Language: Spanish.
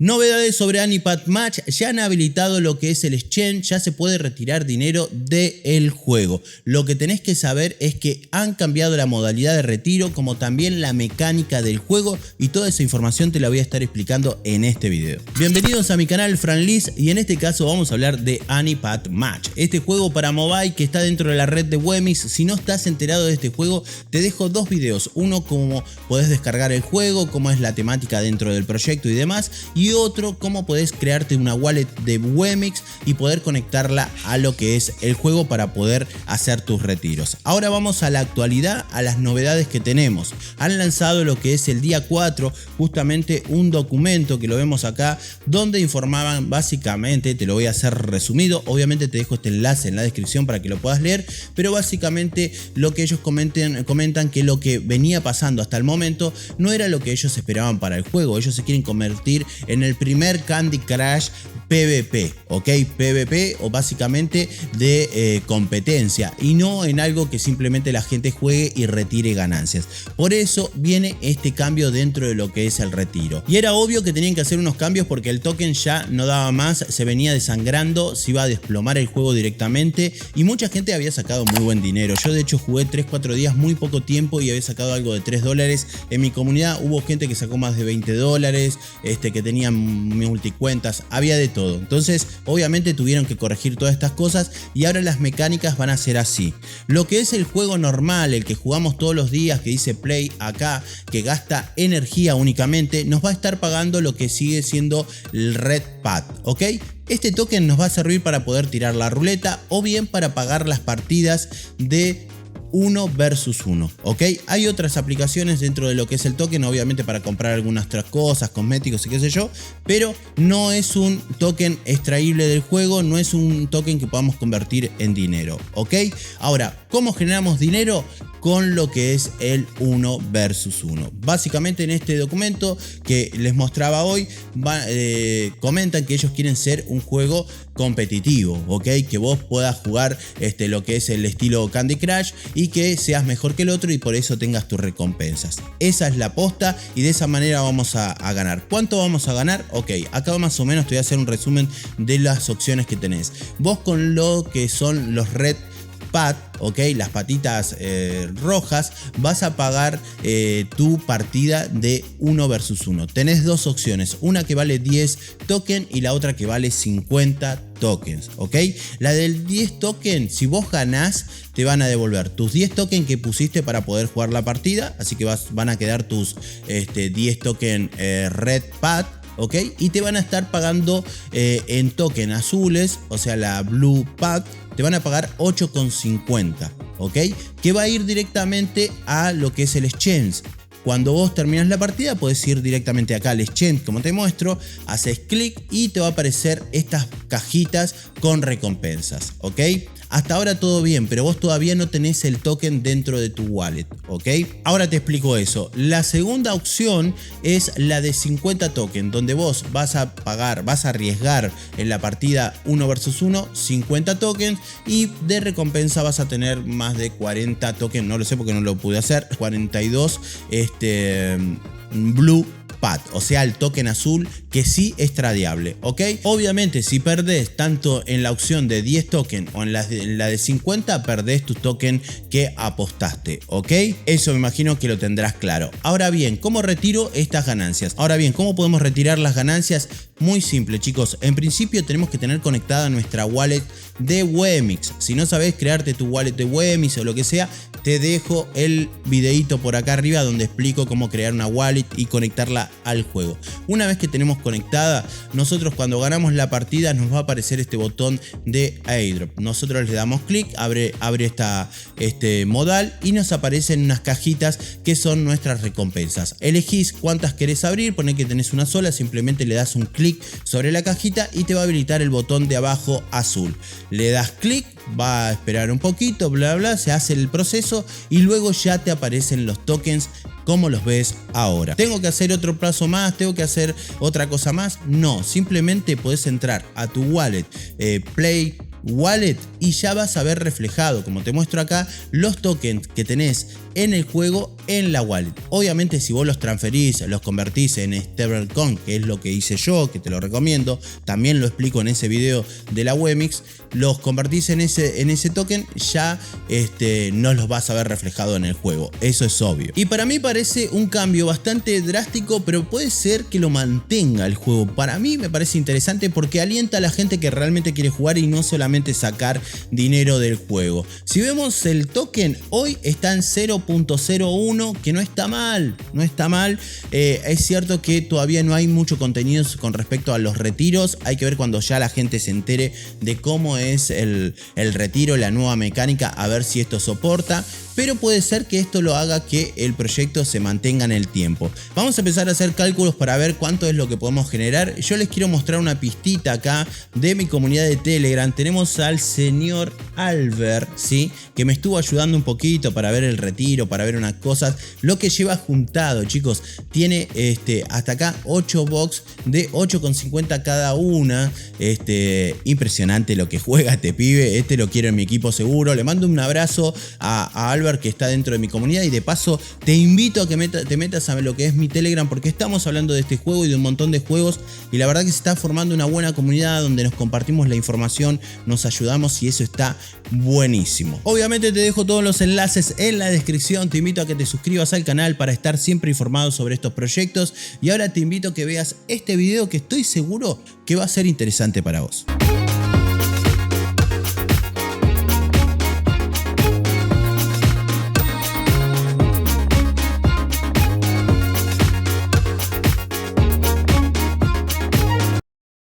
Novedades sobre Anipat Match, ya han habilitado lo que es el exchange, ya se puede retirar dinero del juego. Lo que tenés que saber es que han cambiado la modalidad de retiro como también la mecánica del juego y toda esa información te la voy a estar explicando en este video. Bienvenidos a mi canal Franlis y en este caso vamos a hablar de Anipat Match, este juego para mobile que está dentro de la red de Wemix. Si no estás enterado de este juego te dejo dos videos, uno cómo podés descargar el juego, cómo es la temática dentro del proyecto y demás, y otro cómo podés crearte una wallet de Wemix y poder conectarla a lo que es el juego para poder hacer tus retiros. Ahora vamos a la actualidad, a las novedades que tenemos. Han lanzado lo que es el día 4 justamente un documento que lo vemos acá donde informaban básicamente, te lo voy a hacer resumido, obviamente te dejo este enlace en la descripción para que lo puedas leer, pero básicamente lo que ellos comentan que lo que venía pasando hasta el momento no era lo que ellos esperaban para el juego. Ellos se quieren convertir en el primer Candy Crush PvP, ¿ok? PvP o básicamente de competencia y no en algo que simplemente la gente juegue y retire ganancias. Por eso viene este cambio dentro de lo que es el retiro. Y era obvio que tenían que hacer unos cambios porque el token ya no daba más, se venía desangrando, se iba a desplomar el juego directamente y mucha gente había sacado muy buen dinero. Yo de hecho jugué 3-4 días, muy poco tiempo, y había sacado algo de $3. En mi comunidad hubo gente que sacó más de $20, que tenían multicuentas, había de todo. Entonces obviamente tuvieron que corregir todas estas cosas y ahora las mecánicas van a ser así. Lo que es el juego normal, el que jugamos todos los días, que dice play acá, que gasta energía únicamente, nos va a estar pagando lo que sigue siendo el Red Pad, ¿ok? Este token nos va a servir para poder tirar la ruleta o bien para pagar las partidas de 1 versus 1, ¿ok? Hay otras aplicaciones dentro de lo que es el token, obviamente para comprar algunas otras cosas, cosméticos y qué sé yo, pero no es un token extraíble del juego, no es un token que podamos convertir en dinero, ¿ok? Ahora, ¿cómo generamos dinero? Con lo que es el 1 versus 1. Básicamente en este documento que les mostraba hoy, comentan que ellos quieren ser un juego competitivo, ¿ok? Que vos puedas jugar lo que es el estilo Candy Crush y que seas mejor que el otro y por eso tengas tus recompensas. Esa es la posta y de esa manera vamos a ganar. ¿Cuánto vamos a ganar? Ok, acá más o menos te voy a hacer un resumen de las opciones que tenés. Vos con lo que son los Red Pad, ok, las patitas rojas, vas a pagar tu partida de 1 versus 1. Tenés dos opciones, una que vale 10 tokens y la otra que vale 50 tokens, ok. La del 10 tokens, si vos ganás, te van a devolver tus 10 tokens que pusiste para poder jugar la partida, así que van a quedar tus 10 tokens Red Pad, ¿ok? Y te van a estar pagando en token azules, o sea la Blue Pad, te van a pagar 8,50, ¿ok? Que va a ir directamente a lo que es el exchange. Cuando vos terminas la partida podés ir directamente acá al exchange, como te muestro, haces clic y te va a aparecer estas cajitas con recompensas, ¿ok? Hasta ahora todo bien, pero vos todavía no tenés el token dentro de tu wallet, ¿ok? Ahora te explico eso. La segunda opción es la de 50 tokens, donde vos vas a pagar, vas a arriesgar en la partida 1 versus 1, 50 tokens y de recompensa vas a tener más de 40 tokens, no lo sé porque no lo pude hacer, 42 Blue Pad, o sea el token azul que sí es tradeable, ¿ok? Obviamente si perdés tanto en la opción de 10 tokens o en la de 50, perdés tu token que apostaste, ¿ok? Eso me imagino que lo tendrás claro. Ahora bien, ¿cómo retiro estas ganancias? Ahora bien, ¿cómo podemos retirar las ganancias? Muy simple, chicos. En principio tenemos que tener conectada nuestra wallet de Wemix. Si no sabés crearte tu wallet de Wemix o lo que sea, te dejo el videito por acá arriba donde explico cómo crear una wallet y conectarla al juego. Una vez que tenemos conectada, nosotros cuando ganamos la partida nos va a aparecer este botón de airdrop. Nosotros le damos clic, abre este modal y nos aparecen unas cajitas que son nuestras recompensas. Elegís cuántas querés abrir, poné que tenés una sola, simplemente le das un clic sobre la cajita y te va a habilitar el botón de abajo azul. Le das clic, va a esperar un poquito, bla bla, se hace el proceso y luego ya te aparecen los tokens como los ves ahora. ¿Tengo que hacer otro paso más? ¿Tengo que hacer otra cosa más? No, simplemente puedes entrar a tu wallet, Play Wallet, y ya vas a ver reflejado, como te muestro acá, los tokens que tenés en el juego en la wallet. Obviamente si vos los transferís, los convertís en stablecoin, que es lo que hice yo, que te lo recomiendo, también lo explico en ese video de la Wemix, los convertís en ese token, ya no los vas a ver reflejado en el juego, eso es obvio. Y para mí parece un cambio bastante drástico, pero puede ser que lo mantenga el juego. Para mí me parece interesante porque alienta a la gente que realmente quiere jugar y no solamente sacar dinero del juego. Si vemos el token, hoy está en 0.01, que no está mal, no está mal. Es cierto que todavía no hay mucho contenido con respecto a los retiros, hay que ver cuando ya la gente se entere de cómo es el retiro, la nueva mecánica, a ver si esto soporta. Pero puede ser que esto lo haga que el proyecto se mantenga en el tiempo. Vamos a empezar a hacer cálculos para ver cuánto es lo que podemos generar. Yo les quiero mostrar una pistita acá de mi comunidad de Telegram. Tenemos al señor Albert, ¿sí? Que me estuvo ayudando un poquito para ver el retiro, para ver unas cosas. Lo que lleva juntado, chicos, tiene hasta acá 8 box de 8,50 cada una. Impresionante lo que juega este pibe. Lo quiero en mi equipo seguro. Le mando un abrazo a Albert, que está dentro de mi comunidad, y de paso te invito a que te metas a ver lo que es mi Telegram, porque estamos hablando de este juego y de un montón de juegos, y la verdad que se está formando una buena comunidad donde nos compartimos la información, nos ayudamos, y eso está buenísimo. Obviamente te dejo todos los enlaces en la descripción, te invito a que te suscribas al canal para estar siempre informado sobre estos proyectos, y ahora te invito a que veas este video que estoy seguro que va a ser interesante para vos.